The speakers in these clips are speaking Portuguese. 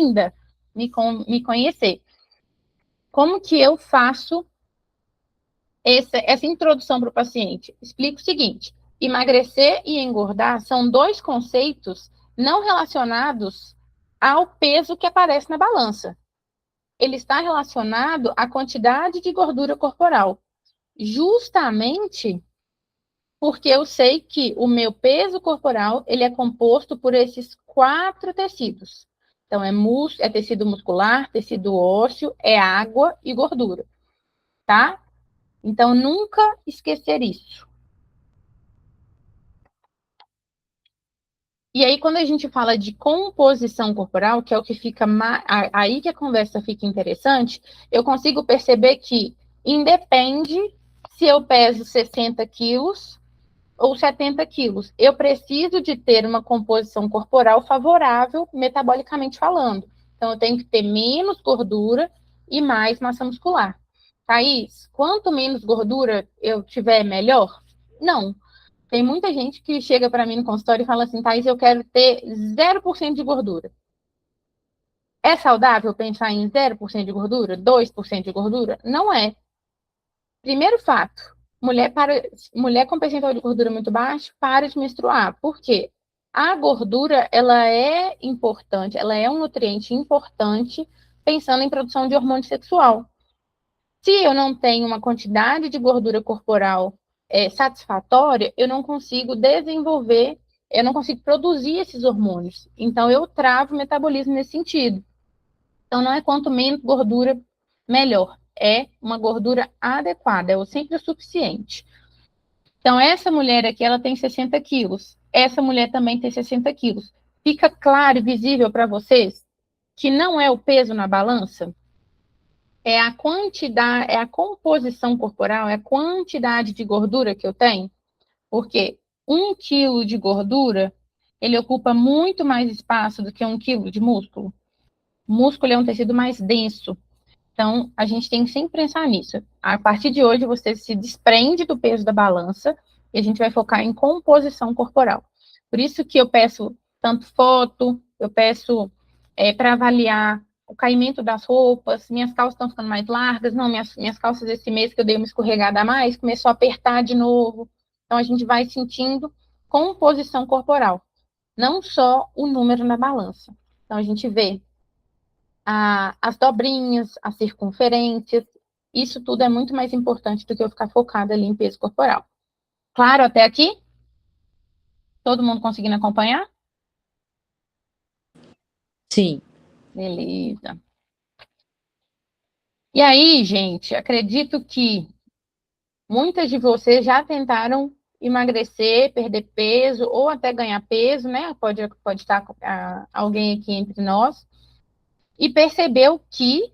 ainda me conhecer. Como que eu faço essa introdução para o paciente? Explico o seguinte: emagrecer e engordar são dois conceitos não relacionados ao peso que aparece na balança. Ele está relacionado à quantidade de gordura corporal. Justamente porque eu sei que o meu peso corporal ele é composto por esses 4 tecidos. Então, é tecido muscular, tecido ósseo, é água e gordura, tá? Então, nunca esquecer isso. E aí, quando a gente fala de composição corporal, que é o que fica aí que a conversa fica interessante, eu consigo perceber que independe se eu peso 60 quilos ou 70 quilos. Eu preciso de ter uma composição corporal favorável, metabolicamente falando. Então, eu tenho que ter menos gordura e mais massa muscular. Thaís, quanto menos gordura eu tiver, melhor? Não. Tem muita gente que chega para mim no consultório e fala assim, Thaís, eu quero ter 0% de gordura. É saudável pensar em 0% de gordura? 2% de gordura? Não é. Primeiro fato, mulher com percentual de gordura muito baixo para de menstruar. Por quê? A gordura, ela é importante, ela é um nutriente importante pensando em produção de hormônio sexual. Se eu não tenho uma quantidade de gordura corporal satisfatória, eu não consigo desenvolver, eu não consigo produzir esses hormônios. Então, eu travo o metabolismo nesse sentido. Então, não é quanto menos gordura, melhor. É uma gordura adequada, é sempre o suficiente. Então, essa mulher aqui, ela tem 60 quilos. Essa mulher também tem 60 quilos. Fica claro e visível para vocês que não é o peso na balança? É a quantidade, é a composição corporal, é a quantidade de gordura que eu tenho? Porque 1 quilo de gordura, ele ocupa muito mais espaço do que 1 quilo de músculo. O músculo é um tecido mais denso. Então, a gente tem que sempre pensar nisso. A partir de hoje, você se desprende do peso da balança e a gente vai focar em composição corporal. Por isso que eu peço tanto foto, eu peço para avaliar o caimento das roupas, minhas calças estão ficando mais largas, não, minhas calças esse mês que eu dei uma escorregada a mais, começou a apertar de novo. Então, a gente vai sentindo composição corporal, não só o número na balança. Então, a gente vê as dobrinhas, as circunferências, isso tudo é muito mais importante do que eu ficar focada ali em peso corporal. Claro até aqui? Todo mundo conseguindo acompanhar? Sim. Beleza. E aí, gente, acredito que muitas de vocês já tentaram emagrecer, perder peso ou até ganhar peso, né? Pode estar alguém aqui entre nós e percebeu que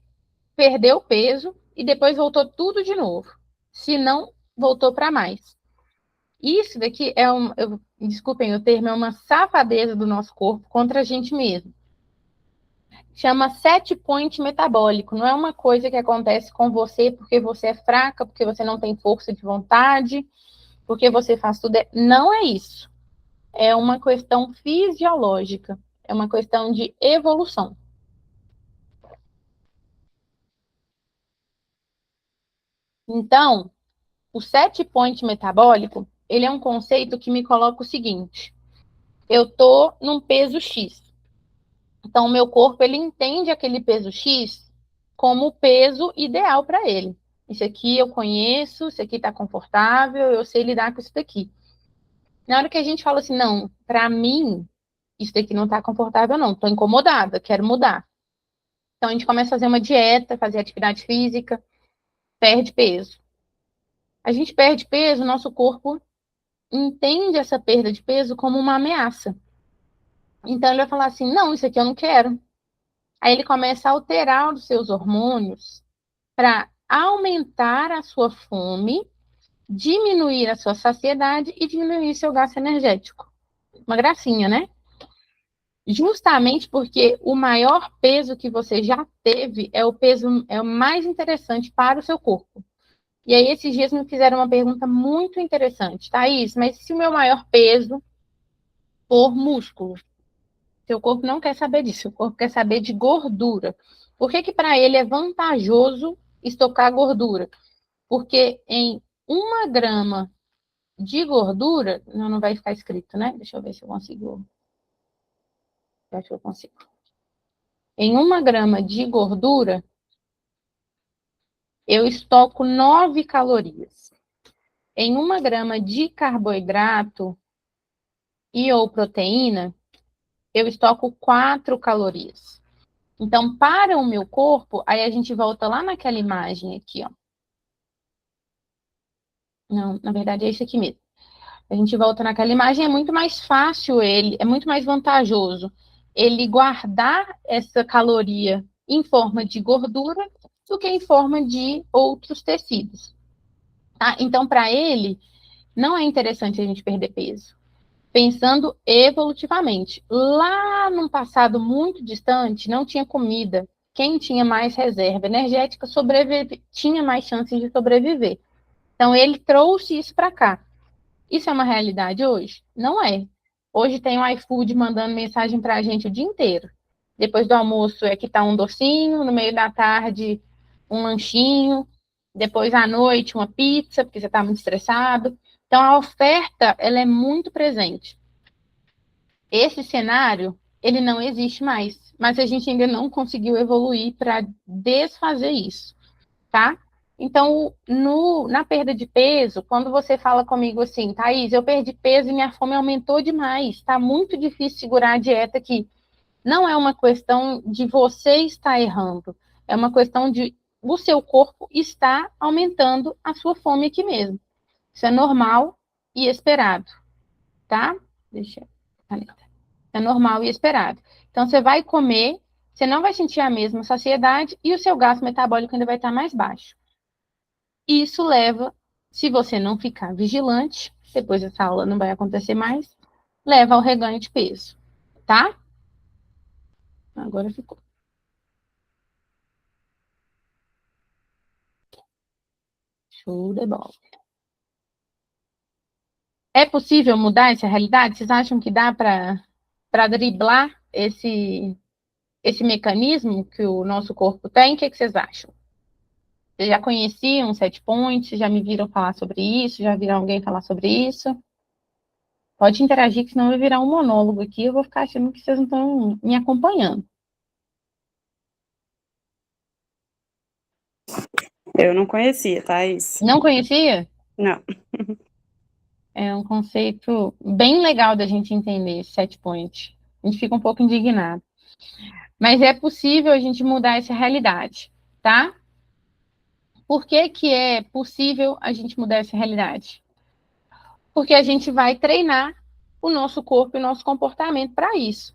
perdeu peso e depois voltou tudo de novo. Se não, voltou para mais. Isso daqui desculpem o termo, é uma safadeza do nosso corpo contra a gente mesmo. Chama set point metabólico. Não é uma coisa que acontece com você porque você é fraca, porque você não tem força de vontade, porque você faz tudo. Não é isso. É uma questão fisiológica. É uma questão de evolução. Então, o set point metabólico, ele é um conceito que me coloca o seguinte: eu tô num peso X. Então, o meu corpo, ele entende aquele peso X como o peso ideal para ele. Isso aqui eu conheço, isso aqui está confortável, eu sei lidar com isso daqui. Na hora que a gente fala assim, não, para mim, isso daqui não está confortável, não, estou incomodada, quero mudar. Então, a gente começa a fazer uma dieta, fazer atividade física, perde peso. A gente perde peso, nosso corpo entende essa perda de peso como uma ameaça. Então, ele vai falar assim, não, isso aqui eu não quero. Aí ele começa a alterar os seus hormônios para aumentar a sua fome, diminuir a sua saciedade e diminuir seu gasto energético. Uma gracinha, né? Justamente porque o maior peso que você já teve é o mais interessante para o seu corpo. E aí, esses dias me fizeram uma pergunta muito interessante, Thaís, mas se o meu maior peso for músculo? Seu corpo não quer saber disso, seu corpo quer saber de gordura. Por que que para ele é vantajoso estocar gordura? Porque em 1 grama de gordura, não vai ficar escrito, né? Deixa eu ver se eu consigo. Eu acho que eu consigo. Em 1 grama de gordura, eu estoco 9 calorias. Em 1 grama de carboidrato e ou proteína, eu estoco 4 calorias. Então, para o meu corpo, aí a gente volta lá naquela imagem aqui, ó. Não, na verdade é isso aqui mesmo. A gente volta naquela imagem, é muito mais fácil ele, é muito mais vantajoso ele guardar essa caloria em forma de gordura do que em forma de outros tecidos. Tá? Então, para ele, não é interessante a gente perder peso. Pensando evolutivamente. Lá num passado muito distante, não tinha comida. Quem tinha mais reserva energética tinha mais chances de sobreviver. Então, ele trouxe isso para cá. Isso é uma realidade hoje? Não é. Hoje tem o iFood mandando mensagem para a gente o dia inteiro. Depois do almoço é que tá um docinho, no meio da tarde um lanchinho, depois à noite uma pizza, porque você está muito estressado. Então a oferta, ela é muito presente. Esse cenário, ele não existe mais, mas a gente ainda não conseguiu evoluir para desfazer isso, tá? Então, na perda de peso, quando você fala comigo assim, Thaís, eu perdi peso e minha fome aumentou demais, tá muito difícil segurar a dieta aqui. Não é uma questão de você estar errando, é uma questão de o seu corpo está aumentando a sua fome aqui mesmo. Isso é normal e esperado, tá? Deixa eu... É normal e esperado. Então, você vai comer, você não vai sentir a mesma saciedade e o seu gasto metabólico ainda vai estar mais baixo. E isso leva, se você não ficar vigilante, depois dessa aula não vai acontecer mais, leva ao reganho de peso, tá? Agora ficou. Show de bola. É possível mudar essa realidade? Vocês acham que dá para driblar esse mecanismo que o nosso corpo tem? O que, que vocês acham? Vocês já conheciam o set point? Já me viram falar sobre isso? Já viram alguém falar sobre isso? Pode interagir, que senão vai virar um monólogo aqui. Eu vou ficar achando que vocês não estão me acompanhando. Eu não conhecia, Thaís. Não conhecia? Não. É um conceito bem legal da gente entender esse set point. A gente fica um pouco indignado. Mas é possível a gente mudar essa realidade, tá? Por que que é possível a gente mudar essa realidade? Porque a gente vai treinar o nosso corpo e o nosso comportamento para isso.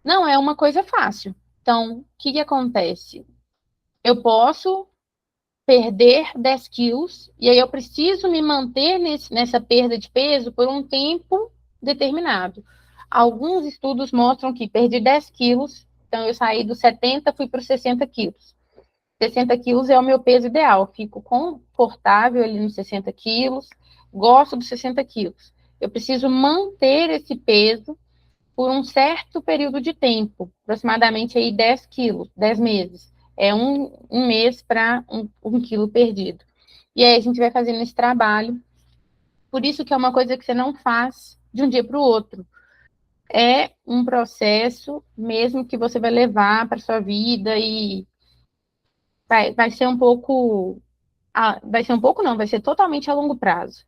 Não é uma coisa fácil. Então, o que que acontece? Eu posso perder 10 quilos e aí eu preciso me manter nessa perda de peso por um tempo determinado. Alguns estudos mostram que perdi 10 quilos, então eu saí dos 70, fui para os 60 quilos. 60 quilos é o meu peso ideal, fico confortável ali nos 60 quilos, gosto dos 60 quilos. Eu preciso manter esse peso por um certo período de tempo, aproximadamente aí 10 quilos, 10 meses. É um mês para um quilo perdido. E aí a gente vai fazendo esse trabalho. Por isso que é uma coisa que você não faz de um dia para o outro. É um processo mesmo que você vai levar para sua vida e vai ser um pouco. Vai ser um pouco, não, vai ser totalmente a longo prazo.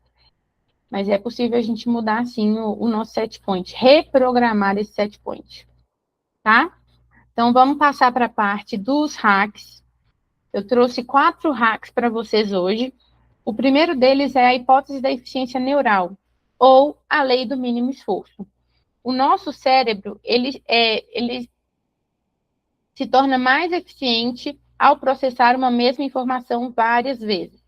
Mas é possível a gente mudar, sim, o nosso set point, reprogramar esse set point, tá? Então, vamos passar para a parte dos hacks. Eu trouxe 4 hacks para vocês hoje. O primeiro deles é a hipótese da eficiência neural, ou a lei do mínimo esforço. O nosso cérebro, ele se torna mais eficiente ao processar uma mesma informação várias vezes.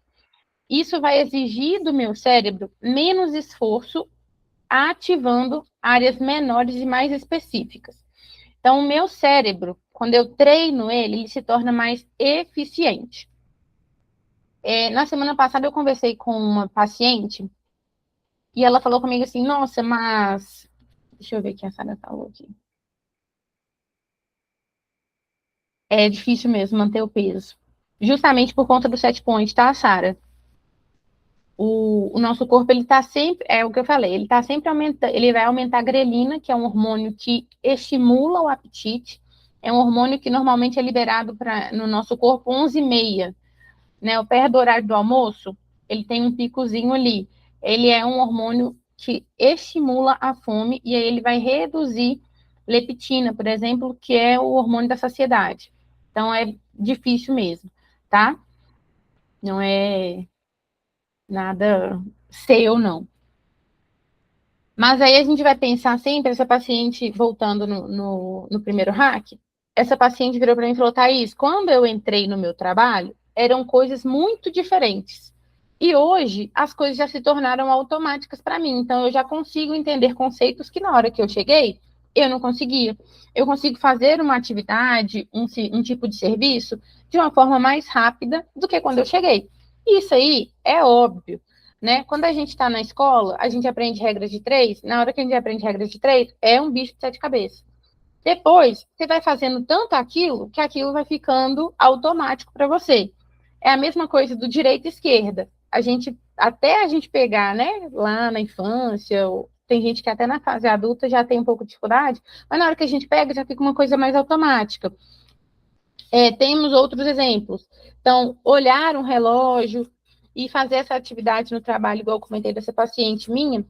Isso vai exigir do meu cérebro menos esforço, ativando áreas menores e mais específicas. Então, o meu cérebro, quando eu treino ele se torna mais eficiente. Na semana passada, eu conversei com uma paciente e ela falou comigo assim: Nossa, mas. Deixa eu ver o que a Sara falou aqui. É difícil mesmo manter o peso. Justamente por conta do set point, tá, Sara? O nosso corpo, ele tá sempre, é o que eu falei, ele tá sempre aumentando, ele vai aumentar a grelina, que é um hormônio que estimula o apetite, é um hormônio que normalmente é liberado no nosso corpo 11h30, né? Perto do horário do almoço, ele tem um picozinho ali. Ele é um hormônio que estimula a fome e aí ele vai reduzir leptina, por exemplo, que é o hormônio da saciedade. Então é difícil mesmo, tá? Não é nada seu, não. Mas aí a gente vai pensar sempre, essa paciente, voltando no primeiro hack, essa paciente virou para mim e falou, Thaís, quando eu entrei no meu trabalho, eram coisas muito diferentes. E hoje, as coisas já se tornaram automáticas para mim. Então, eu já consigo entender conceitos que na hora que eu cheguei, eu não conseguia. Eu consigo fazer uma atividade, um tipo de serviço, de uma forma mais rápida do que quando eu cheguei. Isso aí é óbvio, né? Quando a gente está na escola, a gente aprende regras de três. Na hora que a gente aprende regras de três, é um bicho de sete cabeças. Depois, você vai fazendo tanto aquilo que aquilo vai ficando automático para você. É a mesma coisa do direita e esquerda. Até a gente pegar, né, lá na infância, tem gente que até na fase adulta já tem um pouco de dificuldade, mas na hora que a gente pega, já fica uma coisa mais automática. Temos outros exemplos. Então, olhar um relógio e fazer essa atividade no trabalho, igual eu comentei dessa paciente minha,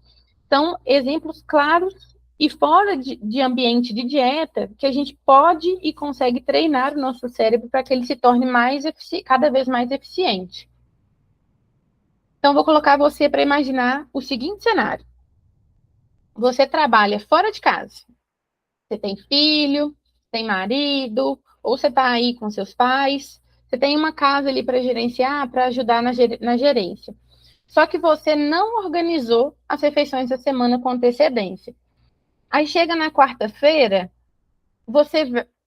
são exemplos claros e fora de ambiente de dieta que a gente pode e consegue treinar o nosso cérebro para que ele se torne cada vez mais eficiente. Então, vou colocar você para imaginar o seguinte cenário. Você trabalha fora de casa. Você tem filho, tem marido, ou você está aí com seus pais. Você tem uma casa ali para gerenciar, para ajudar na gerência. Só que você não organizou as refeições da semana com antecedência. Aí chega na quarta-feira,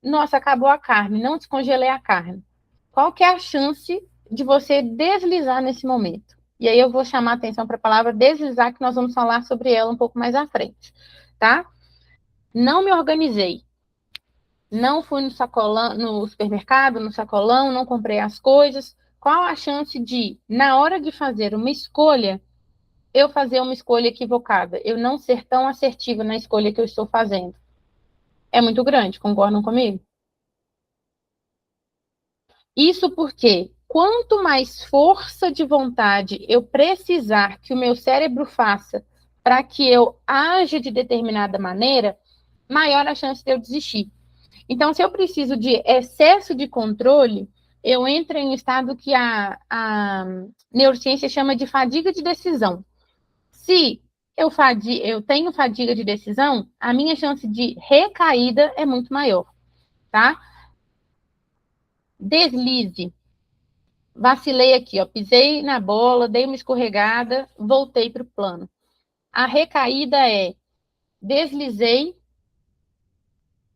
nossa, acabou a carne, não descongelei a carne. Qual que é a chance de você deslizar nesse momento? E aí eu vou chamar a atenção para a palavra deslizar, que nós vamos falar sobre ela um pouco mais à frente, tá? Não me organizei. Não fui no supermercado, no sacolão, não comprei as coisas. Qual a chance de, na hora de fazer uma escolha, eu fazer uma escolha equivocada? Eu não ser tão assertiva na escolha que eu estou fazendo? É muito grande, concordam comigo? Isso porque quanto mais força de vontade eu precisar que o meu cérebro faça para que eu aja de determinada maneira, maior a chance de eu desistir. Então, se eu preciso de excesso de controle, eu entro em um estado que a neurociência chama de fadiga de decisão. Se eu tenho fadiga de decisão, a minha chance de recaída é muito maior, tá? Deslize. Vacilei aqui, ó, pisei na bola, dei uma escorregada, voltei para o plano. A recaída é deslizei,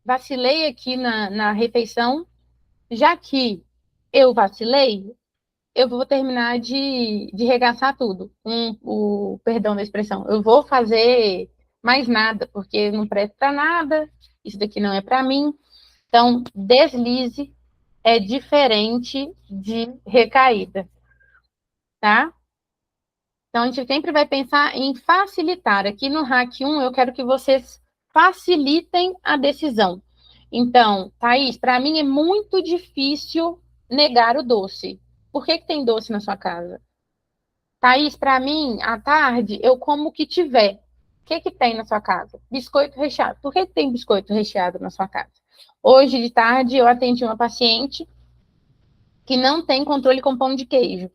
vacilei aqui na refeição, já que eu vacilei, eu vou terminar de regaçar tudo, o perdão da expressão. Eu vou fazer mais nada, porque não presta para nada, isso daqui não é para mim. Então, deslize é diferente de recaída, tá? Então, a gente sempre vai pensar em facilitar. Aqui no Hack 1, eu quero que vocês facilitem a decisão. Então, Thaís, para mim é muito difícil negar o doce. Por que tem doce na sua casa? Thaís, para mim, à tarde, eu como o que tiver. O que tem na sua casa? Biscoito recheado. Por que tem biscoito recheado na sua casa? Hoje de tarde, eu atendi uma paciente que não tem controle com pão de queijo.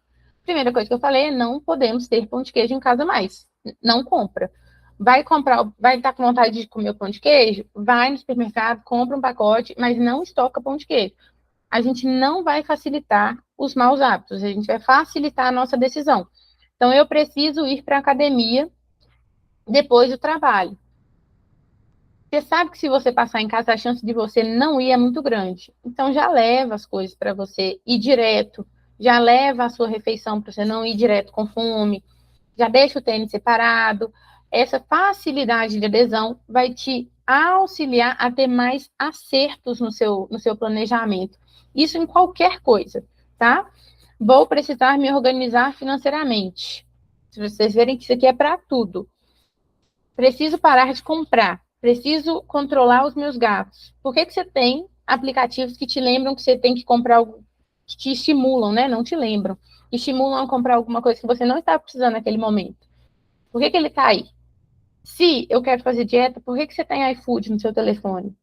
Primeira coisa que eu falei é não podemos ter pão de queijo em casa mais. Não compra. Vai comprar, vai estar com vontade de comer o pão de queijo? Vai no supermercado, compra um pacote, mas não estoca pão de queijo. A gente não vai facilitar os maus hábitos, a gente vai facilitar a nossa decisão. Então, eu preciso ir para a academia depois do trabalho. Você sabe que se você passar em casa, a chance de você não ir é muito grande. Então, já leva as coisas para você ir direto, já leva a sua refeição para você não ir direto com fome, já deixa o tênis separado. Essa facilidade de adesão vai te auxiliar a ter mais acertos no seu planejamento. Isso em qualquer coisa, tá? Vou precisar me organizar financeiramente. Se vocês verem que isso aqui é para tudo. Preciso parar de comprar. Preciso controlar os meus gastos. Por que você tem aplicativos que te lembram que você tem que comprar algo, que te estimulam, né? Não te lembram. Estimulam a comprar alguma coisa que você não está precisando naquele momento. Por que ele está aí? Se eu quero fazer dieta, por que você tem iFood no seu telefone?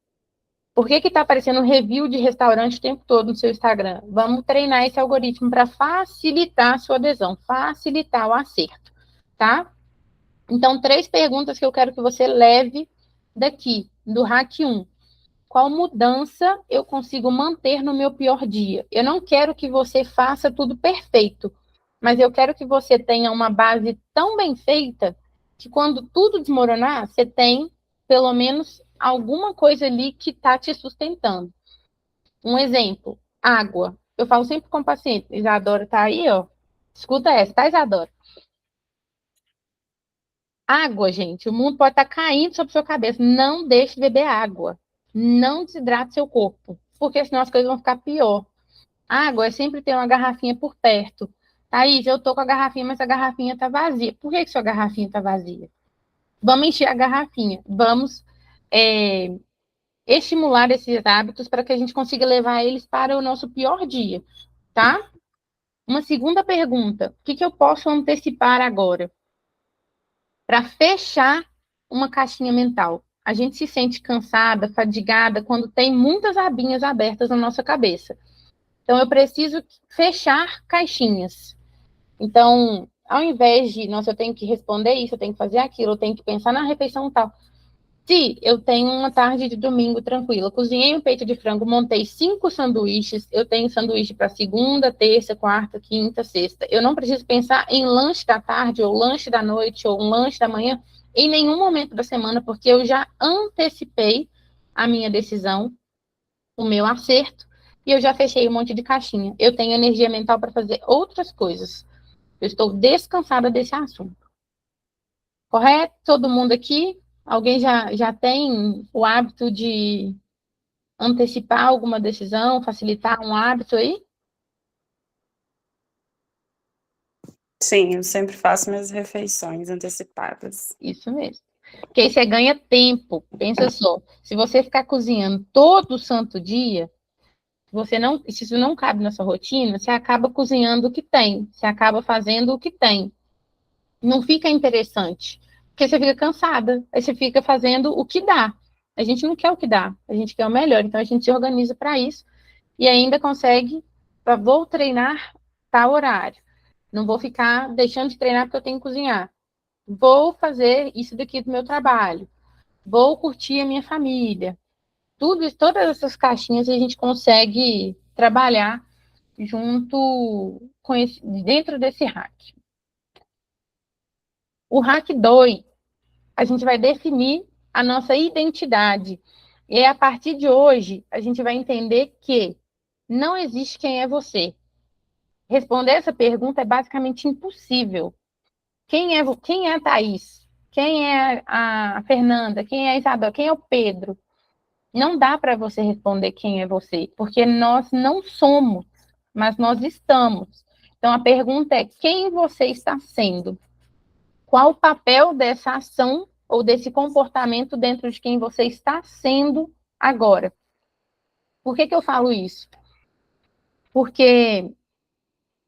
Por que está aparecendo um review de restaurante o tempo todo no seu Instagram? Vamos treinar esse algoritmo para facilitar a sua adesão, facilitar o acerto, tá? Então, 3 perguntas que eu quero que você leve daqui, do Hack 1. Qual mudança eu consigo manter no meu pior dia? Eu não quero que você faça tudo perfeito, mas eu quero que você tenha uma base tão bem feita que quando tudo desmoronar, você tem pelo menos alguma coisa ali que está te sustentando. Um exemplo, água. Eu falo sempre com o paciente, Isadora tá aí, ó. Escuta essa, tá, Isadora? Água, gente, o mundo pode estar caindo sobre sua cabeça. Não deixe de beber água. Não desidrate seu corpo, porque senão as coisas vão ficar pior. Água é sempre ter uma garrafinha por perto. Thaís, eu tô com a garrafinha, mas a garrafinha tá vazia. Por que sua garrafinha tá vazia? Vamos encher a garrafinha. Vamos estimular esses hábitos para que a gente consiga levar eles para o nosso pior dia, tá? Uma segunda pergunta. O que eu posso antecipar agora? Para fechar uma caixinha mental. A gente se sente cansada, fadigada, quando tem muitas abinhas abertas na nossa cabeça. Então, eu preciso fechar caixinhas. Então, ao invés de, nossa, eu tenho que responder isso, eu tenho que fazer aquilo, eu tenho que pensar na refeição tal. Se eu tenho uma tarde de domingo tranquila, cozinhei um peito de frango, montei 5 sanduíches, eu tenho sanduíche para segunda, terça, quarta, quinta, sexta. Eu não preciso pensar em lanche da tarde, ou lanche da noite, ou um lanche da manhã, em nenhum momento da semana, porque eu já antecipei a minha decisão, o meu acerto, e eu já fechei um monte de caixinha. Eu tenho energia mental para fazer outras coisas. Eu estou descansada desse assunto. Correto? Todo mundo aqui? Alguém já tem o hábito de antecipar alguma decisão, facilitar um hábito aí? Sim, eu sempre faço minhas refeições antecipadas. Isso mesmo. Porque aí você ganha tempo. Pensa só, se você ficar cozinhando todo santo dia, se isso não cabe na sua rotina, você acaba cozinhando o que tem, você acaba fazendo o que tem. Não fica interessante, porque você fica cansada, aí você fica fazendo o que dá. A gente não quer o que dá, a gente quer o melhor, então a gente se organiza para isso e ainda consegue, vou treinar tal horário. Não vou ficar deixando de treinar porque eu tenho que cozinhar. Vou fazer isso daqui do meu trabalho. Vou curtir a minha família. Todas essas caixinhas a gente consegue trabalhar junto com dentro desse hack. O hack 2, a gente vai definir a nossa identidade. E a partir de hoje, a gente vai entender que não existe quem é você. Responder essa pergunta é basicamente impossível. Quem é a Thaís? Quem é a Fernanda? Quem é a Isabel? Quem é o Pedro? Não dá para você responder quem é você, porque nós não somos, mas nós estamos. Então a pergunta é: quem você está sendo? Qual o papel dessa ação ou desse comportamento dentro de quem você está sendo agora? Por que eu falo isso? Porque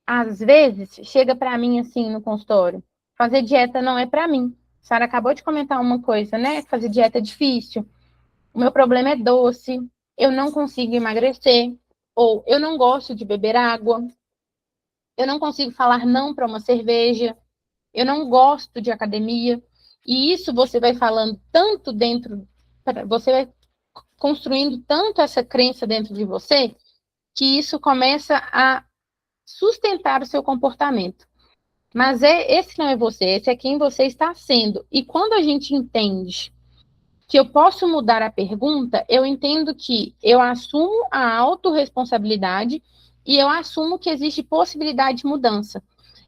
às vezes chega para mim assim no consultório, fazer dieta não é para mim. A Sara acabou de comentar uma coisa, né? Fazer dieta é difícil. O meu problema é doce, eu não consigo emagrecer, ou eu não gosto de beber água, eu não consigo falar não para uma cerveja, eu não gosto de academia. E isso você vai falando tanto dentro, você vai construindo tanto essa crença dentro de você, que isso começa a sustentar o seu comportamento. Mas esse não é você, esse é quem você está sendo. E quando a gente entende que eu posso mudar a pergunta, eu entendo que eu assumo a autorresponsabilidade e eu assumo que existe possibilidade de mudança.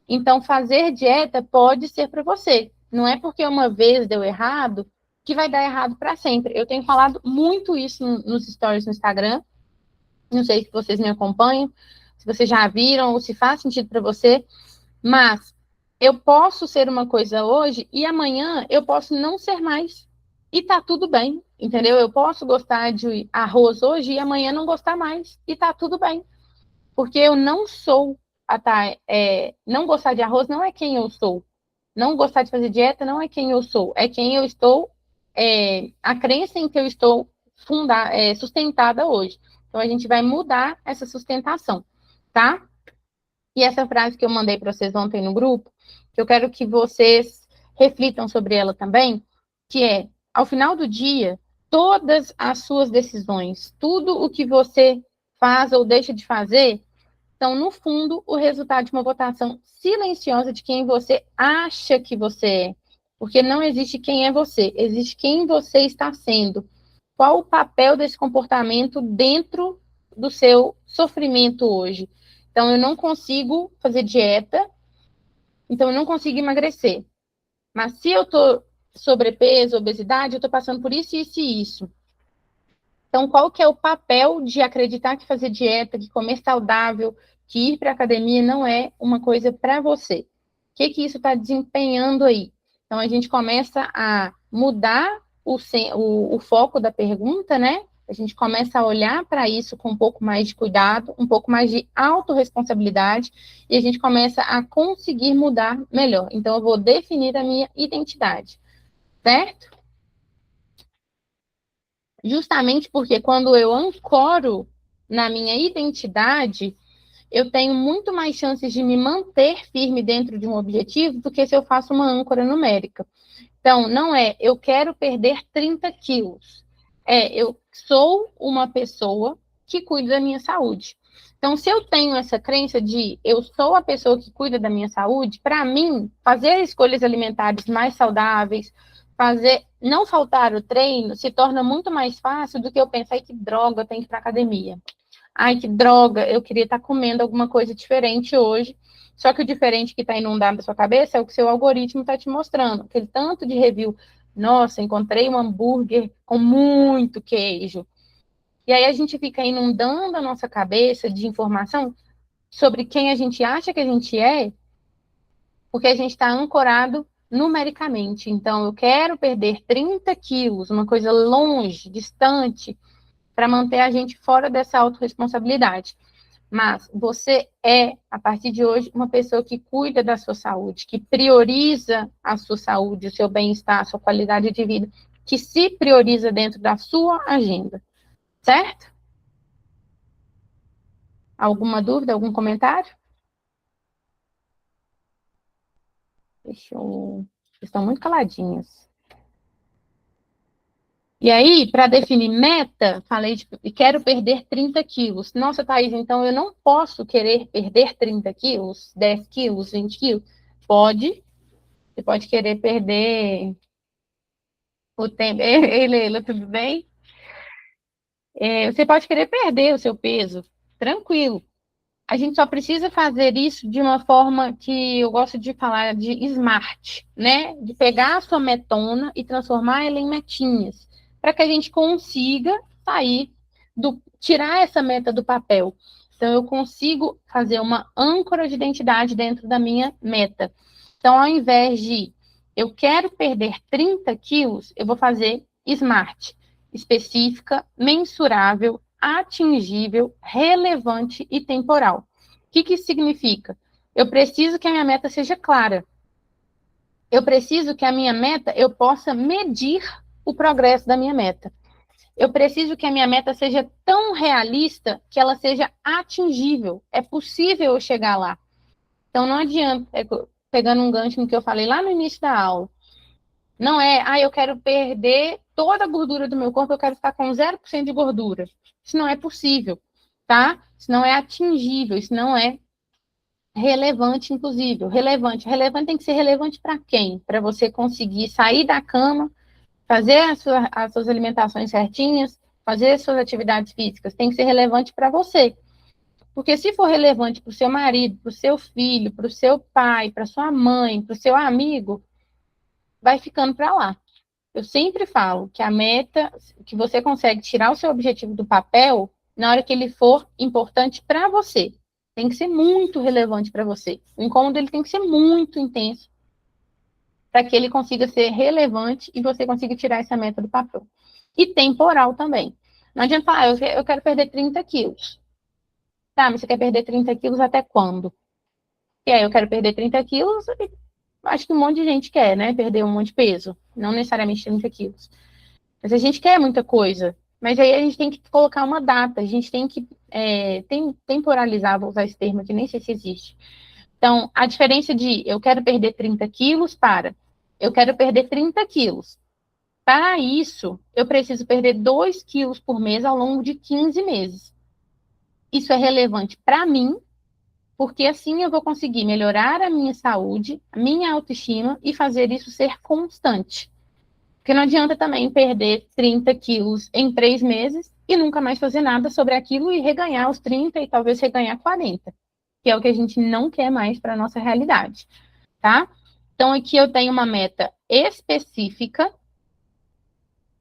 Então, fazer dieta pode ser para você. Não é porque uma vez deu errado que vai dar errado para sempre. Eu tenho falado muito isso nos stories no Instagram. Não sei se vocês me acompanham, se vocês já viram ou se faz sentido para você, mas eu posso ser uma coisa hoje e amanhã eu posso não ser mais. E tá tudo bem, entendeu? Eu posso gostar de arroz hoje e amanhã não gostar mais. E tá tudo bem. Porque eu não sou não gostar de arroz não é quem eu sou. Não gostar de fazer dieta não é quem eu sou. É quem eu estou, a crença em que eu estou sustentada hoje. Então a gente vai mudar essa sustentação, tá? E essa frase que eu mandei para vocês ontem no grupo, que eu quero que vocês reflitam sobre ela também, que é, ao final do dia, todas as suas decisões, tudo o que você faz ou deixa de fazer, são, no fundo, o resultado de uma votação silenciosa de quem você acha que você é. Porque não existe quem é você, existe quem você está sendo. Qual o papel desse comportamento dentro do seu sofrimento hoje? Então, eu não consigo fazer dieta, então eu não consigo emagrecer. Mas se eu estou sobrepeso, obesidade, eu estou passando por isso, isso e isso. Então, qual que é o papel de acreditar que fazer dieta, que comer saudável, que ir para a academia não é uma coisa para você? O que isso está desempenhando aí? Então, a gente começa a mudar o foco da pergunta, né? A gente começa a olhar para isso com um pouco mais de cuidado, um pouco mais de autorresponsabilidade, e a gente começa a conseguir mudar melhor. Então, eu vou definir a minha identidade, certo? Justamente porque quando eu ancoro na minha identidade, eu tenho muito mais chances de me manter firme dentro de um objetivo do que se eu faço uma âncora numérica. Então, não é eu quero perder 30 quilos. Eu sou uma pessoa que cuida da minha saúde. Então, se eu tenho essa crença de eu sou a pessoa que cuida da minha saúde, para mim, fazer escolhas alimentares mais saudáveis, não faltar o treino, se torna muito mais fácil do que eu pensar, ai, que droga, eu tenho que ir para academia. Ai, que droga, eu queria estar comendo alguma coisa diferente hoje. Só que o diferente que está inundado na sua cabeça é o que seu algoritmo está te mostrando. Aquele tanto de review. Nossa, encontrei um hambúrguer com muito queijo. E aí a gente fica inundando a nossa cabeça de informação sobre quem a gente acha que a gente é, porque a gente está ancorado numericamente. Então, eu quero perder 30 quilos, uma coisa longe, distante, para manter a gente fora dessa autorresponsabilidade. Mas você é, a partir de hoje, uma pessoa que cuida da sua saúde, que prioriza a sua saúde, o seu bem-estar, a sua qualidade de vida, que se prioriza dentro da sua agenda. Certo? Alguma dúvida, algum comentário? Deixa eu... Estão muito caladinhas. E aí, para definir meta, falei de quero perder 30 quilos. Nossa, Thaís, então eu não posso querer perder 30 quilos, 10 quilos, 20 quilos? Pode. Você pode querer perder o tempo. Ei, Leila, tudo bem? Você pode querer perder o seu peso, tranquilo. A gente só precisa fazer isso de uma forma que eu gosto de falar de smart, né? De pegar a sua metona e transformar ela em metinhas, para que a gente consiga tirar essa meta do papel. Então, eu consigo fazer uma âncora de identidade dentro da minha meta. Então, ao invés de eu quero perder 30 quilos, eu vou fazer smart, específica, mensurável, atingível, relevante e temporal. O que isso significa? Eu preciso que a minha meta seja clara. Eu preciso que a minha meta, eu possa medir o progresso da minha meta. Eu preciso que a minha meta seja tão realista que ela seja atingível. É possível eu chegar lá. Então, não adianta, pegando um gancho no que eu falei lá no início da aula, não é, eu quero perder toda a gordura do meu corpo, eu quero ficar com 0% de gordura. Isso não é possível, tá? Isso não é atingível, isso não é relevante, inclusive. Relevante tem que ser relevante para quem? Para você conseguir sair da cama, fazer as suas alimentações certinhas, fazer as suas atividades físicas. Tem que ser relevante para você. Porque se for relevante para o seu marido, para o seu filho, para o seu pai, para sua mãe, para o seu amigo, vai ficando para lá. Eu sempre falo que a meta, que você consegue tirar o seu objetivo do papel na hora que ele for importante para você. Tem que ser muito relevante para você. O incômodo ele tem que ser muito intenso para que ele consiga ser relevante e você consiga tirar essa meta do papel. E temporal também. Não adianta falar, eu quero perder 30 quilos. Tá, mas você quer perder 30 quilos até quando? E aí, eu quero perder 30 quilos, acho que um monte de gente quer, né? Perder um monte de peso. Não necessariamente 30 quilos. Mas a gente quer muita coisa. Mas aí a gente tem que colocar uma data, a gente tem que temporalizar, vou usar esse termo aqui, nem sei se existe. Então, a diferença de eu quero perder 30 quilos para eu quero perder 30 quilos. Para isso, eu preciso perder 2 quilos por mês ao longo de 15 meses. Isso é relevante para mim, porque assim eu vou conseguir melhorar a minha saúde, a minha autoestima e fazer isso ser constante. Porque não adianta também perder 30 quilos em 3 meses e nunca mais fazer nada sobre aquilo e reganhar os 30 e talvez reganhar 40, que é o que a gente não quer mais para a nossa realidade, tá? Então, aqui eu tenho uma meta específica,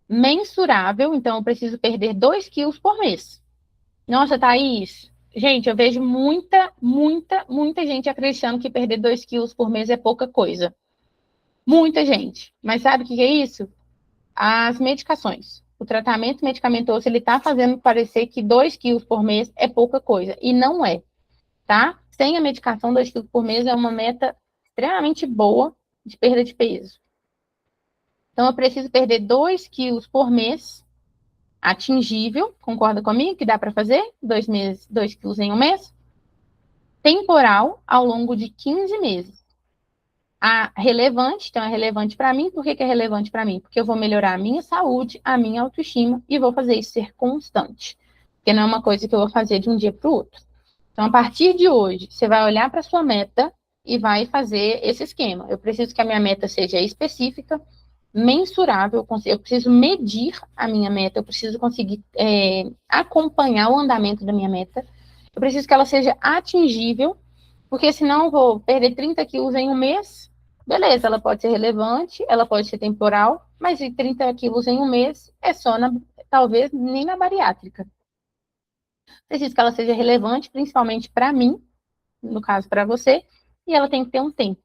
mensurável, então eu preciso perder 2 quilos por mês. Nossa, Thaís, gente, eu vejo muita gente acreditando que perder 2 quilos por mês é pouca coisa. Muita gente. Mas sabe o que é isso? As medicações. O tratamento medicamentoso, ele tá fazendo parecer que 2 quilos por mês é pouca coisa. E não é, tá? Sem a medicação, 2 quilos por mês é uma meta extremamente boa de perda de peso. Então, eu preciso perder 2 quilos por mês, atingível, concorda comigo que dá para fazer? 2 meses, 2 quilos em um mês. Temporal, ao longo de 15 meses. A relevante, então é relevante para mim. Por que é relevante para mim? Porque eu vou melhorar a minha saúde, a minha autoestima e vou fazer isso ser constante. Porque não é uma coisa que eu vou fazer de um dia para o outro. Então, a partir de hoje, você vai olhar para a sua meta e vai fazer esse esquema. Eu preciso que a minha meta seja específica, mensurável, eu preciso medir a minha meta, eu preciso conseguir acompanhar o andamento da minha meta, eu preciso que ela seja atingível, porque senão eu vou perder 30 quilos em um mês, beleza, ela pode ser relevante, ela pode ser temporal, mas 30 quilos em um mês é só, talvez, nem na bariátrica. Preciso que ela seja relevante, principalmente para mim, no caso para você, e ela tem que ter um tempo.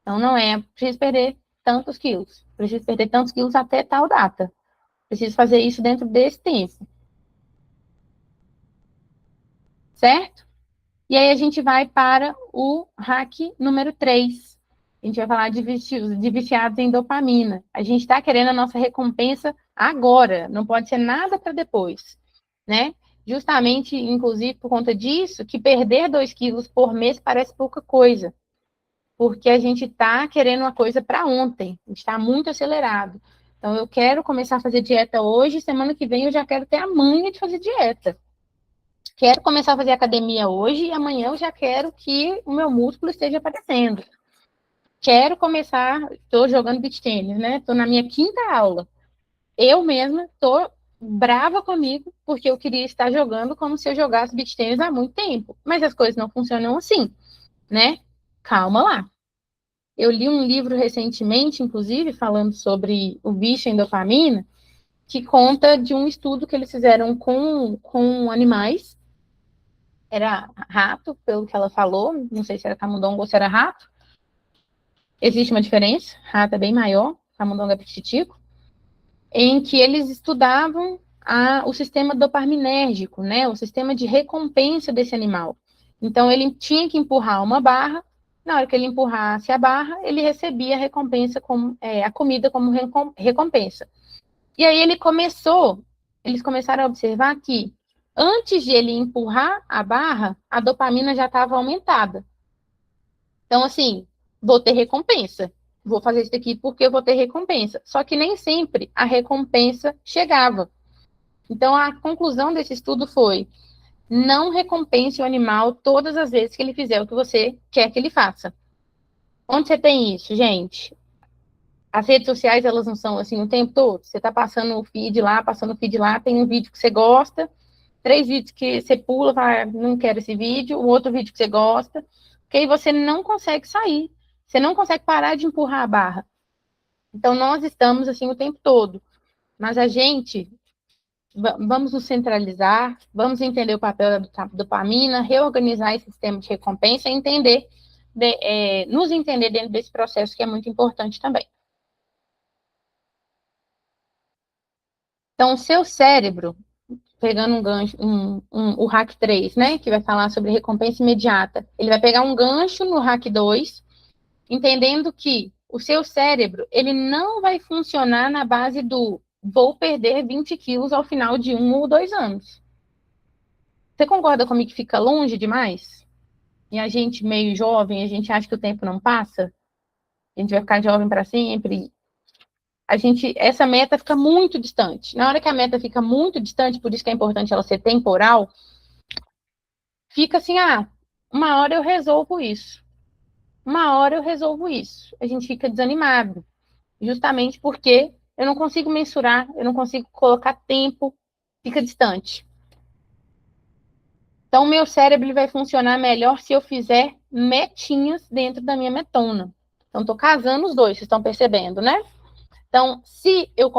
Então, não é preciso perder tantos quilos, preciso perder tantos quilos até tal data. Preciso fazer isso dentro desse tempo. Certo? E aí a gente vai para o hack número 3. A gente vai falar de viciados em dopamina. A gente está querendo a nossa recompensa agora, não pode ser nada para depois, né? Justamente, inclusive, por conta disso, que perder 2 quilos por mês parece pouca coisa. Porque a gente está querendo uma coisa para ontem, a gente está muito acelerado. Então, eu quero começar a fazer dieta hoje, semana que vem eu já quero ter a manha de fazer dieta. Quero começar a fazer academia hoje e amanhã eu já quero que o meu músculo esteja aparecendo. Quero começar, estou jogando beach tênis, né? Estou na minha 5ª aula. Eu mesma estou brava comigo porque eu queria estar jogando como se eu jogasse beach tênis há muito tempo. Mas as coisas não funcionam assim, né? Calma lá. Eu li um livro recentemente, inclusive, falando sobre o vício em dopamina, que conta de um estudo que eles fizeram com animais. Era rato, pelo que ela falou, não sei se era camundongo ou se era rato. Existe uma diferença, rato é bem maior, camundongo é petitico, em que eles estudavam o sistema dopaminérgico, né, o sistema de recompensa desse animal. Então, ele tinha que empurrar uma barra, na hora que ele empurrasse a barra, ele recebia a recompensa a comida como recompensa. E aí eles começaram a observar que antes de ele empurrar a barra, a dopamina já estava aumentada. Então, assim, vou ter recompensa. Vou fazer isso aqui porque eu vou ter recompensa. Só que nem sempre a recompensa chegava. Então, a conclusão desse estudo foi: não recompense o animal todas as vezes que ele fizer o que você quer que ele faça. Onde você tem isso, gente? As redes sociais, elas não são assim o tempo todo. Você está passando o feed lá, tem um vídeo que você gosta, 3 vídeos que você pula, fala, não quero esse vídeo, o outro vídeo que você gosta, porque aí você não consegue sair. Você não consegue parar de empurrar a barra. Então, nós estamos assim o tempo todo. Mas a gente, vamos nos centralizar, vamos entender o papel da dopamina, reorganizar esse sistema de recompensa e entender, nos entender dentro desse processo que é muito importante também. Então, o seu cérebro, pegando um gancho, o hack 3, né, que vai falar sobre recompensa imediata, ele vai pegar um gancho no hack 2, entendendo que o seu cérebro, ele não vai funcionar na base do vou perder 20 quilos ao final de 1 ou 2 anos. Você concorda comigo que fica longe demais? E a gente meio jovem, a gente acha que o tempo não passa? A gente vai ficar jovem para sempre? Essa meta fica muito distante. Na hora que a meta fica muito distante, por isso que é importante ela ser temporal, fica assim, uma hora eu resolvo isso. Uma hora eu resolvo isso. A gente fica desanimado, justamente porque eu não consigo mensurar, eu não consigo colocar tempo, fica distante. Então, o meu cérebro ele vai funcionar melhor se eu fizer metinhas dentro da minha metona. Então, estou casando os dois, vocês estão percebendo, né? Então, se eu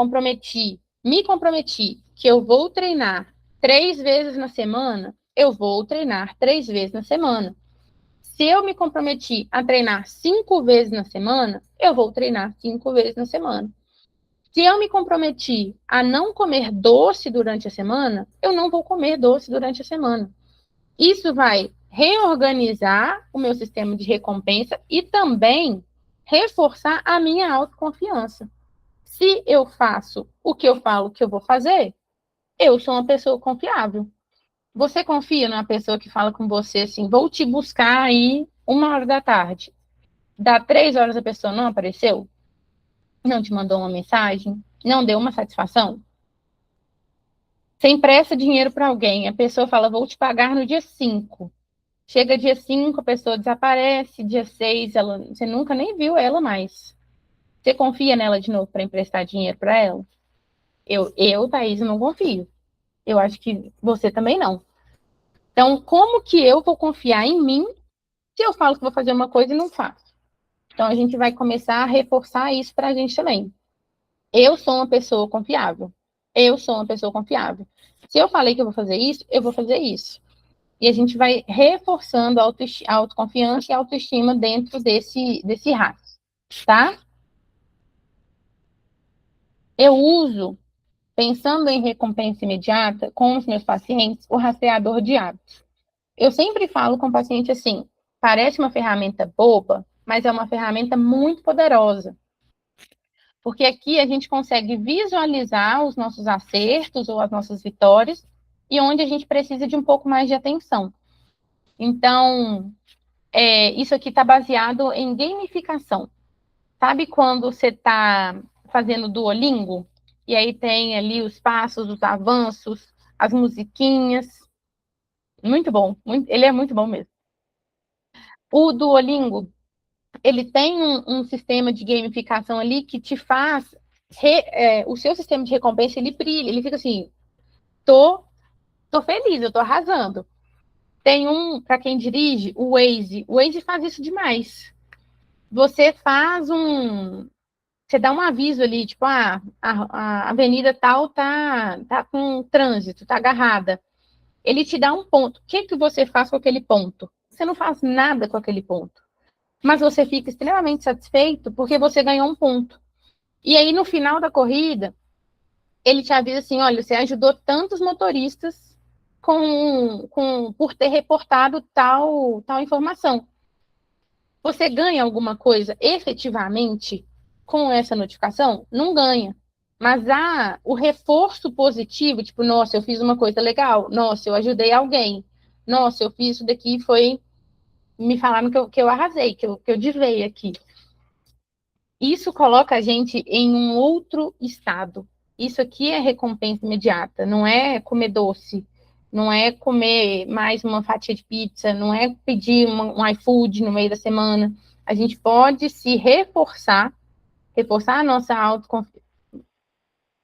me comprometi que eu vou treinar 3 vezes na semana, eu vou treinar 3 vezes na semana. Se eu me comprometi a treinar 5 vezes na semana, eu vou treinar 5 vezes na semana. Se eu me comprometi a não comer doce durante a semana, eu não vou comer doce durante a semana. Isso vai reorganizar o meu sistema de recompensa e também reforçar a minha autoconfiança. Se eu faço o que eu falo que eu vou fazer, eu sou uma pessoa confiável. Você confia numa pessoa que fala com você assim, vou te buscar aí 1 hora da tarde. Dá 3 horas a pessoa não apareceu? Não te mandou uma mensagem? Não deu uma satisfação? Você empresta dinheiro para alguém, a pessoa fala, vou te pagar no dia 5. Chega dia 5, a pessoa desaparece, dia 6, você nunca nem viu ela mais. Você confia nela de novo para emprestar dinheiro para ela? Thaís, não confio. Eu acho que você também não. Então, como que eu vou confiar em mim se eu falo que vou fazer uma coisa e não faço? Então, a gente vai começar a reforçar isso para a gente também. Eu sou uma pessoa confiável. Eu sou uma pessoa confiável. Se eu falei que eu vou fazer isso, eu vou fazer isso. E a gente vai reforçando a autoconfiança e a autoestima dentro desse hack, tá? Eu uso, pensando em recompensa imediata, com os meus pacientes, o rastreador de hábitos. Eu sempre falo com o paciente assim, parece uma ferramenta boba, mas é uma ferramenta muito poderosa. Porque aqui a gente consegue visualizar os nossos acertos ou as nossas vitórias e onde a gente precisa de um pouco mais de atenção. Então, isso aqui está baseado em gamificação. Sabe quando você está fazendo Duolingo? E aí tem ali os passos, os avanços, as musiquinhas. Muito bom, ele é muito bom mesmo. O Duolingo, ele tem um sistema de gamificação ali que te faz o seu sistema de recompensa ele brilha, ele fica assim, tô feliz, eu tô arrasando. Tem para quem dirige, o Waze faz isso demais. Você faz você dá um aviso ali, tipo, a avenida tal tá com trânsito, tá agarrada. Ele te dá um ponto. O que você faz com aquele ponto? Você não faz nada com aquele ponto. Mas você fica extremamente satisfeito porque você ganhou um ponto. E aí, no final da corrida, ele te avisa assim: olha, você ajudou tantos motoristas por ter reportado tal informação. Você ganha alguma coisa efetivamente com essa notificação? Não ganha. Mas há o reforço positivo, tipo, nossa, eu fiz uma coisa legal, nossa, eu ajudei alguém, nossa, eu fiz isso daqui, me falaram que eu arrasei, que eu divei aqui. Isso coloca a gente em um outro estado. Isso aqui é recompensa imediata, não é comer doce, não é comer mais uma fatia de pizza, não é pedir um iFood no meio da semana. A gente pode se reforçar a nossa autoconfiança.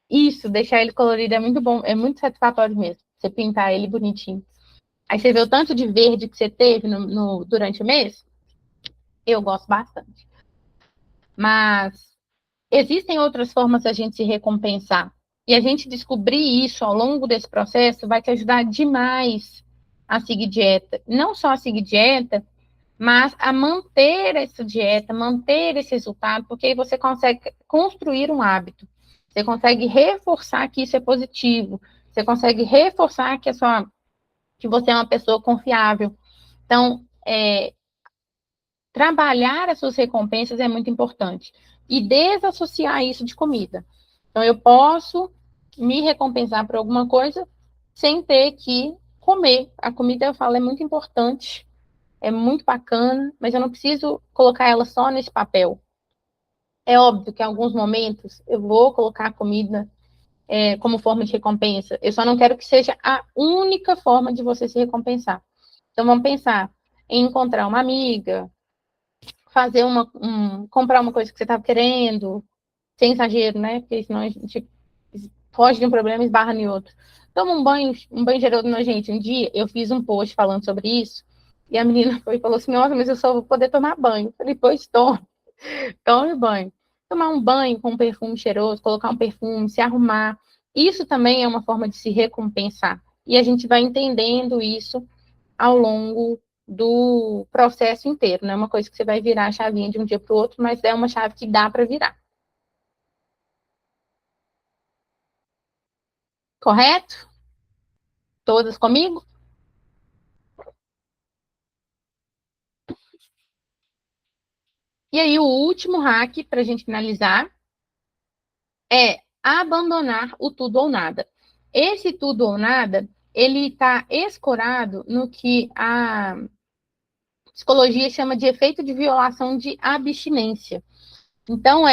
Isso, deixar ele colorido é muito bom, é muito satisfatório mesmo. Você pintar ele bonitinho. Aí você vê o tanto de verde que você teve durante o mês. Eu gosto bastante. Mas Existem outras formas da gente se recompensar. E a gente descobrir isso ao longo desse processo vai te ajudar demais a seguir dieta. Não só a seguir dieta, mas a manter essa dieta, manter esse resultado, porque aí você consegue construir um hábito. Você consegue reforçar que isso é positivo. Você consegue reforçar que você é uma pessoa confiável. Então, trabalhar as suas recompensas é muito importante. E desassociar isso de comida. Então, eu posso me recompensar por alguma coisa sem ter que comer. A comida, eu falo, é muito importante, é muito bacana, mas eu não preciso colocar ela só nesse papel. É óbvio que em alguns momentos eu vou colocar a comida como forma de recompensa. Eu só não quero que seja a única forma de você se recompensar. Então, vamos pensar em encontrar uma amiga, fazer comprar uma coisa que você estava querendo, sem exagero, né? Porque senão a gente foge de um problema e esbarra em outro. Toma um banho geral na gente. Um dia eu fiz um post falando sobre isso, e a menina foi e falou assim: nossa, mas eu só vou poder tomar banho. Eu falei, pois tome banho. Tomar um banho com um perfume cheiroso, colocar um perfume, se arrumar. Isso também é uma forma de se recompensar. E a gente vai entendendo isso ao longo do processo inteiro. Não é uma coisa que você vai virar a chavinha de um dia para o outro, mas é uma chave que dá para virar. Correto? Todas comigo? E aí, o último hack, para a gente finalizar, é abandonar o tudo ou nada. Esse tudo ou nada, ele está escorado no que a psicologia chama de efeito de violação de abstinência. Então,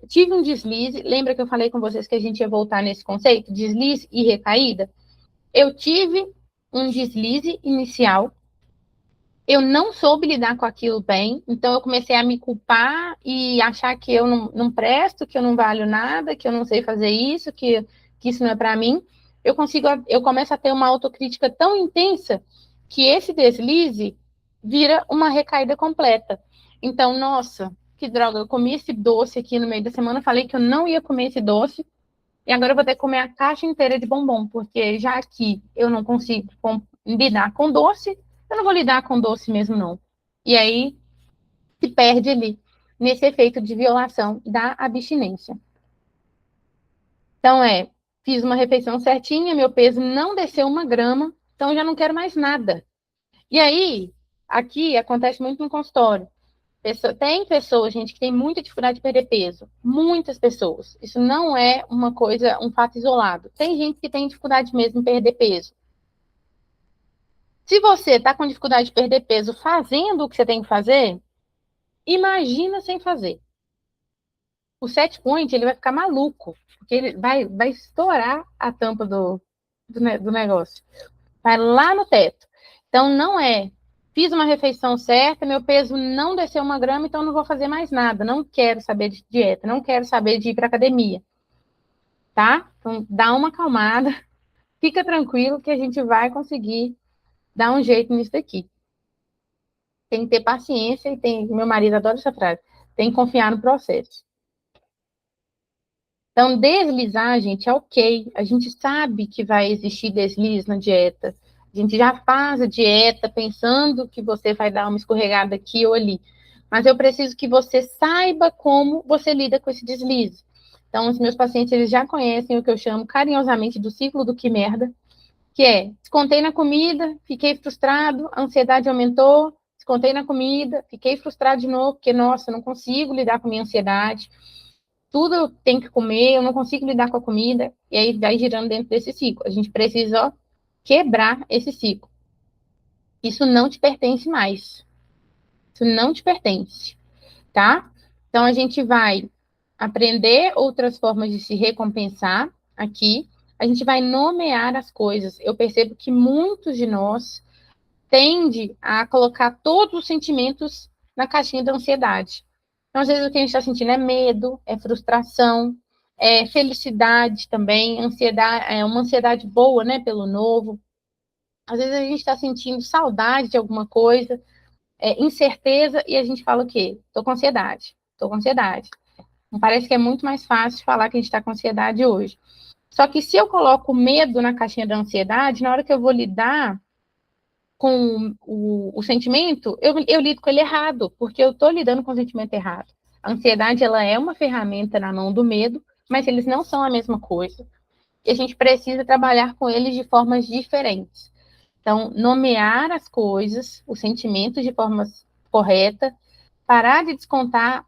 tive um deslize, lembra que eu falei com vocês que a gente ia voltar nesse conceito? Deslize e recaída? Eu tive um deslize inicial, eu não soube lidar com aquilo bem, então eu comecei a me culpar e achar que eu não presto, que eu não valho nada, que eu não sei fazer isso, que isso não é para mim. Eu começo a ter uma autocrítica tão intensa que esse deslize vira uma recaída completa. Então, nossa, que droga, eu comi esse doce aqui no meio da semana, falei que eu não ia comer esse doce, e agora eu vou ter que comer a caixa inteira de bombom, porque já que eu não consigo lidar com doce, eu não vou lidar com doce mesmo, não. E aí se perde ali, nesse efeito de violação da abstinência. Então, fiz uma refeição certinha, meu peso não desceu 1 grama, então eu já não quero mais nada. E aí, aqui acontece muito no consultório. Tem pessoas, gente, que tem muita dificuldade de perder peso. Muitas pessoas. Isso não é uma coisa, um fato isolado. Tem gente que tem dificuldade mesmo em perder peso. Se você está com dificuldade de perder peso fazendo o que você tem que fazer, imagina sem fazer. O set point, ele vai ficar maluco, porque ele vai estourar a tampa do negócio. Vai lá no teto. Então, não fiz uma refeição certa, meu peso não desceu 1 grama, então não vou fazer mais nada. Não quero saber de dieta, não quero saber de ir para academia. Tá? Então, dá uma acalmada, fica tranquilo que a gente vai conseguir dar um jeito nisso daqui. Tem que ter paciência e meu marido adora essa frase, tem que confiar no processo. Então, deslizar, gente, é ok. A gente sabe que vai existir deslize na dieta. A gente já faz a dieta pensando que você vai dar uma escorregada aqui ou ali. Mas eu preciso que você saiba como você lida com esse deslize. Então, os meus pacientes, eles já conhecem o que eu chamo carinhosamente do ciclo do que merda, que descontei na comida, fiquei frustrado, a ansiedade aumentou, descontei na comida, fiquei frustrado de novo, porque, nossa, eu não consigo lidar com a minha ansiedade, tudo eu tenho que comer, eu não consigo lidar com a comida, e aí vai girando dentro desse ciclo. A gente precisa quebrar esse ciclo. Isso não te pertence mais. Isso não te pertence, tá? Então, a gente vai aprender outras formas de se recompensar aqui. A gente vai nomear as coisas. Eu percebo que muitos de nós tende a colocar todos os sentimentos na caixinha da ansiedade. Então, às vezes, o que a gente está sentindo é medo, é frustração, é felicidade também, ansiedade, é uma ansiedade boa, né, pelo novo. Às vezes a gente está sentindo saudade de alguma coisa, incerteza, e a gente fala o quê? Estou com ansiedade, estou com ansiedade. Parece que é muito mais fácil falar que a gente está com ansiedade hoje. Só que se eu coloco medo na caixinha da ansiedade, na hora que eu vou lidar com o sentimento, eu lido com ele errado, porque eu estou lidando com o sentimento errado. A ansiedade, ela é uma ferramenta na mão do medo, mas eles não são a mesma coisa. E a gente precisa trabalhar com eles de formas diferentes. Então, nomear as coisas, os sentimentos de forma correta, parar de descontar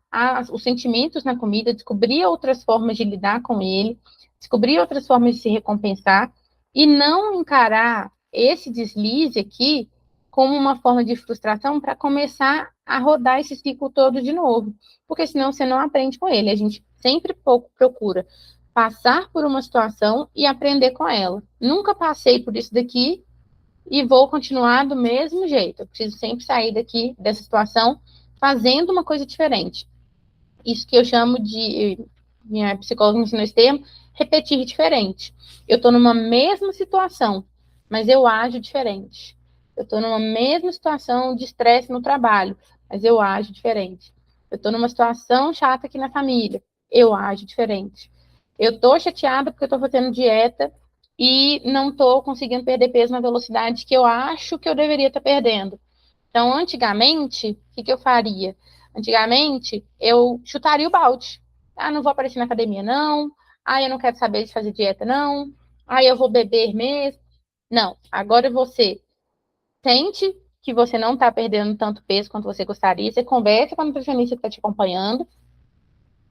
os sentimentos na comida, descobrir outras formas de lidar com ele, descobrir outras formas de se recompensar e não encarar esse deslize aqui como uma forma de frustração para começar a rodar esse ciclo todo de novo, porque senão você não aprende com ele. A gente sempre pouco procura passar por uma situação e aprender com ela. Nunca passei por isso daqui e vou continuar do mesmo jeito. Eu preciso sempre sair daqui dessa situação fazendo uma coisa diferente. Isso que eu chamo de, minha psicóloga me ensinou esse termo, repetir diferente. Eu estou numa mesma situação, mas eu ajo diferente. Eu estou numa mesma situação de estresse no trabalho, mas eu ajo diferente. Eu estou numa situação chata aqui na família, eu ajo diferente. Eu estou chateada porque eu estou fazendo dieta e não estou conseguindo perder peso na velocidade que eu acho que eu deveria estar perdendo. Então, antigamente, o que eu faria? Antigamente, eu chutaria o balde. Ah, não vou aparecer na academia, não. Ah, eu não quero saber de fazer dieta, não. Ah, eu vou beber mesmo. Não, agora você sente que você não está perdendo tanto peso quanto você gostaria. Você conversa com a nutricionista que está te acompanhando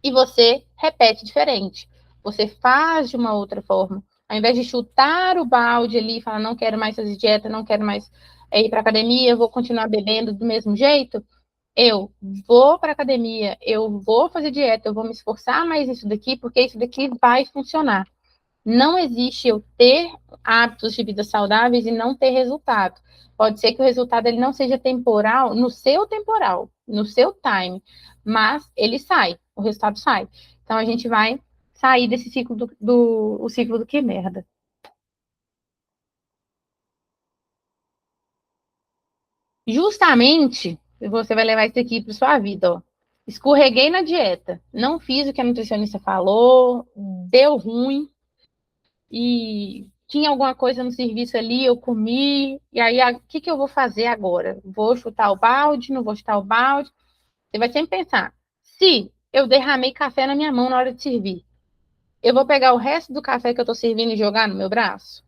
e você repete diferente. Você faz de uma outra forma. Ao invés de chutar o balde ali e falar, não quero mais fazer dieta, não quero mais ir para academia, vou continuar bebendo do mesmo jeito, eu vou para academia, eu vou fazer dieta, eu vou me esforçar mais nisso daqui, porque isso daqui vai funcionar. Não existe eu ter hábitos de vida saudáveis e não ter resultado. Pode ser que o resultado ele não seja temporal, no seu time, mas ele sai, o resultado sai. Então a gente vai sair desse ciclo o ciclo do que merda. Justamente, você vai levar isso aqui para sua vida, ó. Escorreguei na dieta, não fiz o que a nutricionista falou, deu ruim, e tinha alguma coisa no serviço ali, eu comi, e aí o que eu vou fazer agora? Vou chutar o balde, não vou chutar o balde? Você vai sempre pensar, se eu derramei café na minha mão na hora de servir, eu vou pegar o resto do café que eu estou servindo e jogar no meu braço?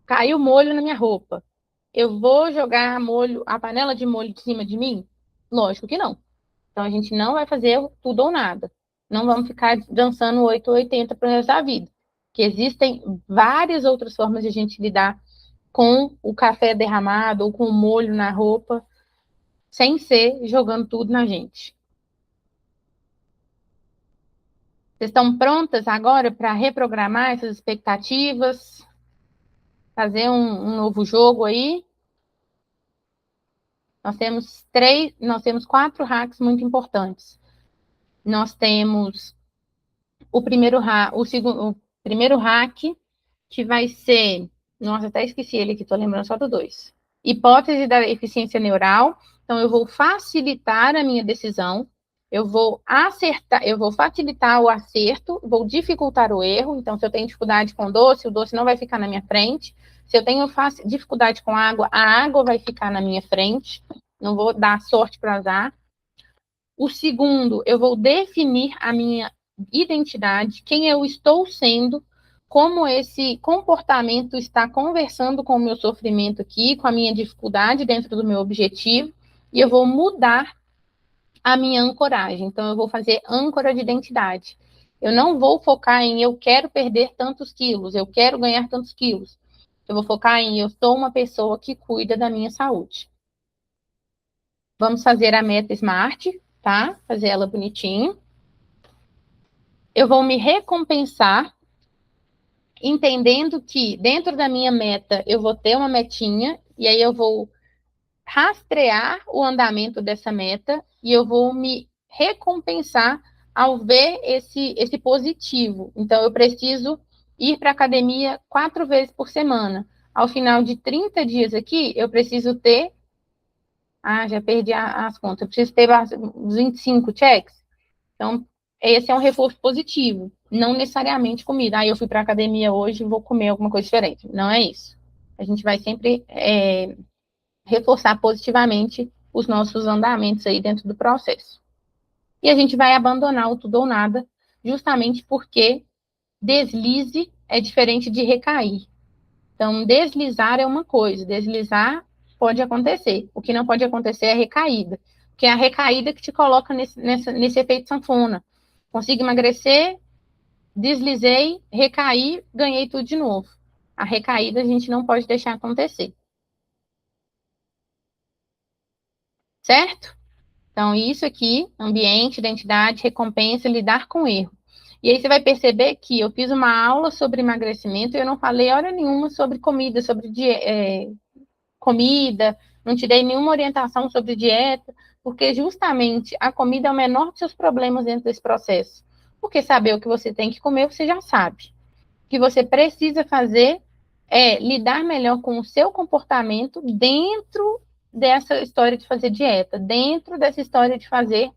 Caiu molho na minha roupa. Eu vou jogar molho, a panela de molho de cima de mim? Lógico que não. Então a gente não vai fazer tudo ou nada. Não vamos ficar dançando 8 ou 80 para o resto da vida. Que existem várias outras formas de a gente lidar com o café derramado ou com o molho na roupa, sem ser jogando tudo na gente. Vocês estão prontas agora para reprogramar essas expectativas? Fazer um novo jogo aí? Nós temos 4 hacks muito importantes. Nós temos o primeiro hack, que vai ser, nossa, até esqueci ele aqui, estou lembrando só do 2. Hipótese da eficiência neural. Então, eu vou facilitar a minha decisão, eu vou facilitar o acerto, vou dificultar o erro. Então, se eu tenho dificuldade com doce, o doce não vai ficar na minha frente. Se eu tenho dificuldade com água, a água vai ficar na minha frente. Não vou dar sorte para azar. O segundo, eu vou definir a minha identidade, quem eu estou sendo, como esse comportamento está conversando com o meu sofrimento aqui, com a minha dificuldade dentro do meu objetivo, e eu vou mudar a minha ancoragem. Então, eu vou fazer âncora de identidade. Eu não vou focar em eu quero perder tantos quilos, eu quero ganhar tantos quilos. Eu vou focar em eu sou uma pessoa que cuida da minha saúde. Vamos fazer a meta SMART, tá? Fazer ela bonitinho. Eu vou me recompensar, entendendo que dentro da minha meta eu vou ter uma metinha, e aí eu vou rastrear o andamento dessa meta e eu vou me recompensar ao ver esse positivo. Então, eu preciso ir para a academia 4 vezes por semana. Ao final de 30 dias aqui, eu preciso ter. Ah, já perdi as contas. Eu preciso ter os 25 checks. Então, esse é um reforço positivo, não necessariamente comida. Eu fui para a academia hoje e vou comer alguma coisa diferente. Não é isso. A gente vai sempre reforçar positivamente os nossos andamentos aí dentro do processo. E a gente vai abandonar o tudo ou nada, justamente porque deslize é diferente de recair. Então, deslizar é uma coisa, deslizar pode acontecer. O que não pode acontecer é a recaída, que é a recaída que te coloca nesse efeito sanfona. Consigo emagrecer, deslizei, recaí, ganhei tudo de novo. A recaída a gente não pode deixar acontecer. Certo? Então, isso aqui, ambiente, identidade, recompensa, lidar com erro. E aí você vai perceber que eu fiz uma aula sobre emagrecimento e eu não falei hora nenhuma sobre comida, sobre comida, não te dei nenhuma orientação sobre dieta, porque justamente a comida é o menor dos seus problemas dentro desse processo. Porque saber o que você tem que comer, você já sabe. O que você precisa fazer é lidar melhor com o seu comportamento dentro dessa história de fazer dieta, dentro dessa história de fazer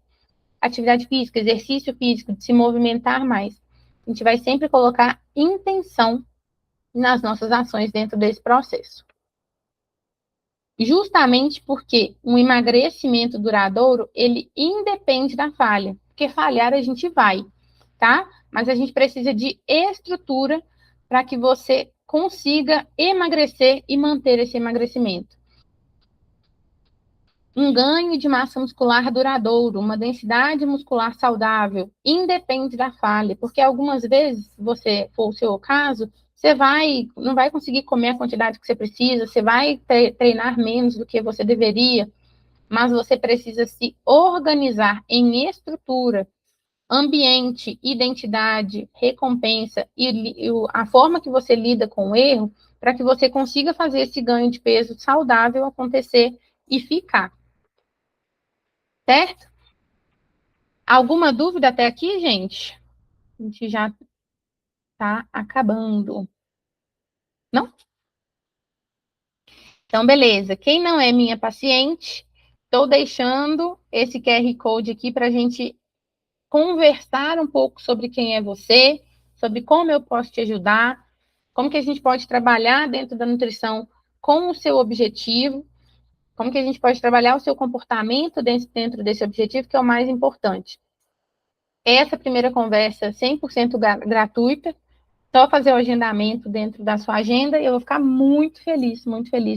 atividade física, exercício físico, de se movimentar mais. A gente vai sempre colocar intenção nas nossas ações dentro desse processo. Justamente porque um emagrecimento duradouro, ele independe da falha, porque falhar a gente vai, tá? Mas a gente precisa de estrutura para que você consiga emagrecer e manter esse emagrecimento. Um ganho de massa muscular duradouro, uma densidade muscular saudável, independe da falha, porque algumas vezes, se você for o seu caso, você não vai conseguir comer a quantidade que você precisa, você vai treinar menos do que você deveria, mas você precisa se organizar em estrutura, ambiente, identidade, recompensa e a forma que você lida com o erro para que você consiga fazer esse ganho de peso saudável acontecer e ficar. Certo? Alguma dúvida até aqui, gente? A gente já está acabando. Não? Então, beleza. Quem não é minha paciente, estou deixando esse QR Code aqui para a gente conversar um pouco sobre quem é você, sobre como eu posso te ajudar, como que a gente pode trabalhar dentro da nutrição com o seu objetivo, como que a gente pode trabalhar o seu comportamento dentro desse objetivo, que é o mais importante. Essa primeira conversa 100% gratuita, só fazer o agendamento dentro da sua agenda e eu vou ficar muito feliz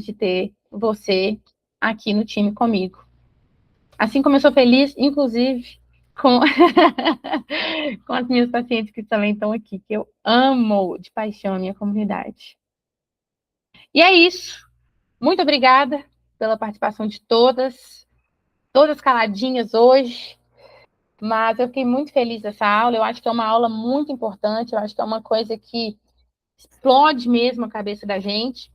de ter você aqui no time comigo. Assim como eu sou feliz, inclusive, com, com as minhas pacientes que também estão aqui, que eu amo de paixão a minha comunidade. E é isso. Muito obrigada pela participação de todas caladinhas hoje, mas eu fiquei muito feliz dessa aula. Eu acho que é uma aula muito importante, eu acho que é uma coisa que explode mesmo a cabeça da gente,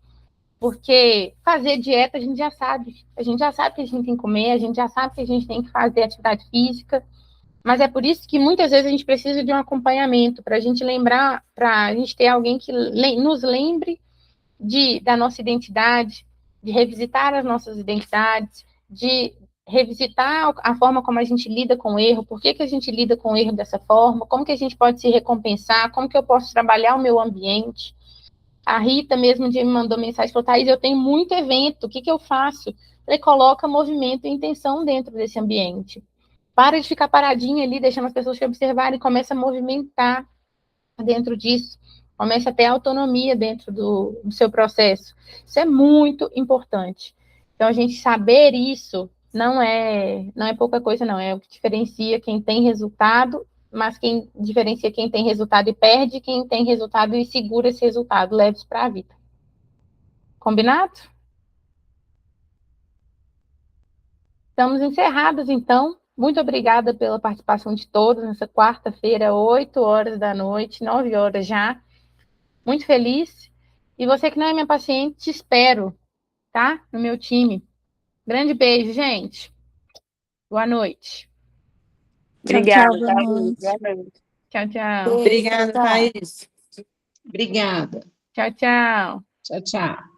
porque fazer dieta a gente já sabe que a gente tem que comer, a gente já sabe que a gente tem que fazer atividade física, mas é por isso que muitas vezes a gente precisa de um acompanhamento, para a gente lembrar, para a gente ter alguém que nos lembre da nossa identidade, de revisitar as nossas identidades, de revisitar a forma como a gente lida com o erro, por que a gente lida com o erro dessa forma, como que a gente pode se recompensar, como que eu posso trabalhar o meu ambiente. A Rita mesmo um dia me mandou mensagem, falou, Thaís, eu tenho muito evento, o que eu faço? Falei, coloca movimento e intenção dentro desse ambiente. Para de ficar paradinha ali, deixando as pessoas te observarem, começa a movimentar dentro disso, começa a ter autonomia dentro do seu processo. Isso é muito importante. Então, a gente saber isso não é pouca coisa, não. É o que diferencia quem tem resultado, mas quem diferencia quem tem resultado e perde, quem tem resultado e segura esse resultado, leva isso para a vida. Combinado? Estamos encerrados, então. Muito obrigada pela participação de todos nessa quarta-feira, 8 horas da noite, 9 horas já. Muito feliz. E você que não é minha paciente, te espero, tá? No meu time. Grande beijo, gente. Boa noite. Obrigada, Tchau, boa Thaís. noite. Boa noite. Tchau, tchau. Obrigada, Tchau. Thaís. Obrigada. Tchau, tchau. Tchau, tchau.